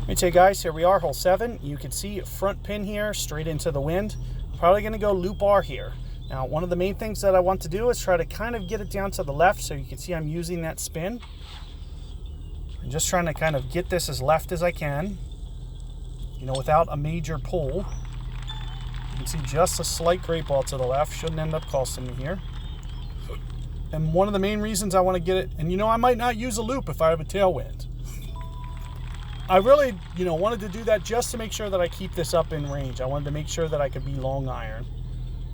Okay guys, here we are, hole 7. You can see front pin here, straight into the wind. Probably going to go loop R here. Now, one of the main things that I want to do is try to kind of get it down to the left, so you can see I'm using that spin. I'm just trying to kind of get this as left as I can, without a major pull. You can see just a slight great ball to the left. Shouldn't end up costing me here. And one of the main reasons I want to get it, and I might not use a loop if I have a tailwind. I really, wanted to do that just to make sure that I keep this up in range. I wanted to make sure that I could be long iron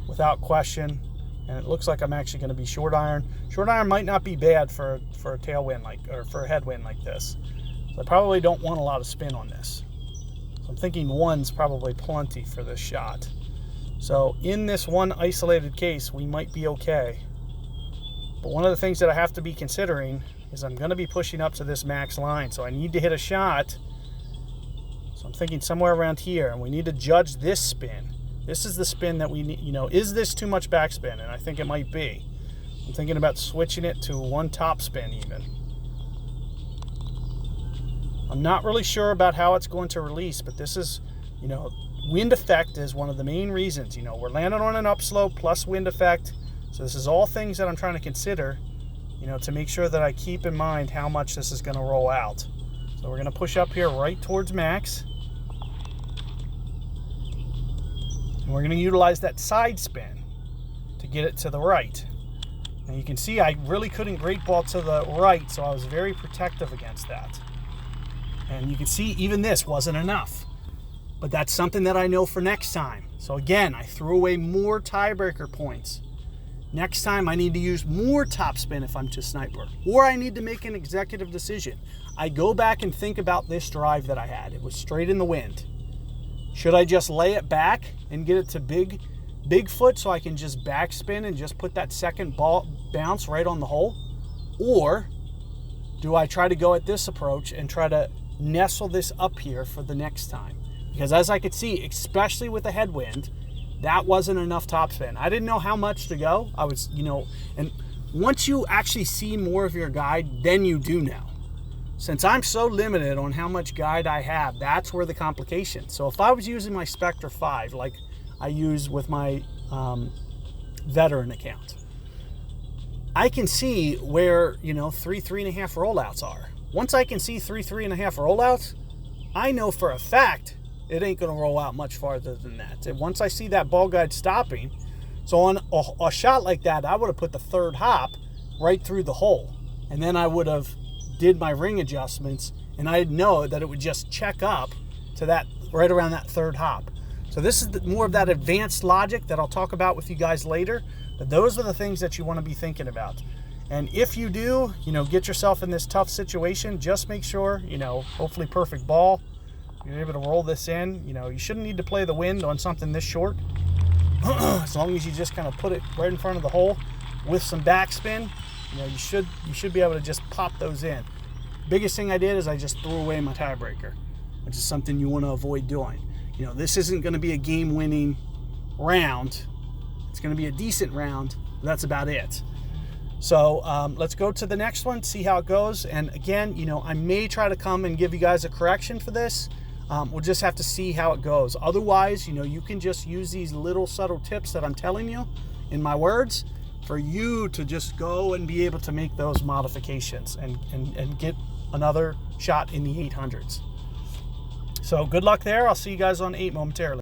without question. And it looks like I'm actually going to be short iron. Short iron might not be bad for a tailwind or for a headwind like this. So I probably don't want a lot of spin on this. So I'm thinking 1's probably plenty for this shot. So in this one isolated case, we might be okay. But one of the things that I have to be considering is I'm going to be pushing up to this max line. So I need to hit a shot. So I'm thinking somewhere around here, and we need to judge this spin. This is the spin that we need, is this too much backspin? And I think it might be. I'm thinking about switching it to 1 top spin even. I'm not really sure about how it's going to release, but this is, wind effect is one of the main reasons. We're landing on an upslope plus wind effect. So this is all things that I'm trying to consider, to make sure that I keep in mind how much this is going to roll out. So we're going to push up here right towards max. And we're going to utilize that side spin to get it to the right. Now you can see I really couldn't great ball to the right, so I was very protective against that. And you can see even this wasn't enough. But that's something that I know for next time. So again, I threw away more tiebreaker points. Next time I need to use more topspin if I'm to sniper, or I need to make an executive decision. I go back and think about this drive that I had. It was straight in the wind. Should I just lay it back and get it to big foot so I can just backspin and just put that second ball bounce right on the hole? Or do I try to go at this approach and try to nestle this up here for the next time? Because as I could see, especially with the headwind, that wasn't enough topspin. I didn't know how much to go. I was, and once you actually see more of your guide, then you do know. Since I'm so limited on how much guide I have, that's where the complication. So if I was using my Spectre 5, like I use with my veteran account, I can see where, 3.5 rollouts are. Once I can see 3.5 rollouts, I know for a fact it ain't going to roll out much farther than that. And once I see that ball guide stopping, so on a shot like that, I would have put the third hop right through the hole. And then I would have did my ring adjustments, and I'd know that it would just check up to that right around that third hop. So this is more of that advanced logic that I'll talk about with you guys later. But those are the things that you want to be thinking about. And if you do, get yourself in this tough situation, just make sure, hopefully perfect ball. You're able to roll this in. You shouldn't need to play the wind on something this short. As long as you just kind of put it right in front of the hole with some backspin, you should be able to just pop those in. Biggest thing I did is I just threw away my tiebreaker, which is something you want to avoid doing. This isn't going to be a game-winning round. It's going to be a decent round, but that's about it. So let's go to the next one, see how it goes. And again, I may try to come and give you guys a correction for this. We'll just have to see how it goes. Otherwise, you can just use these little subtle tips that I'm telling you in my words for you to just go and be able to make those modifications and get another shot in the 800s. So good luck there. I'll see you guys on 8 momentarily.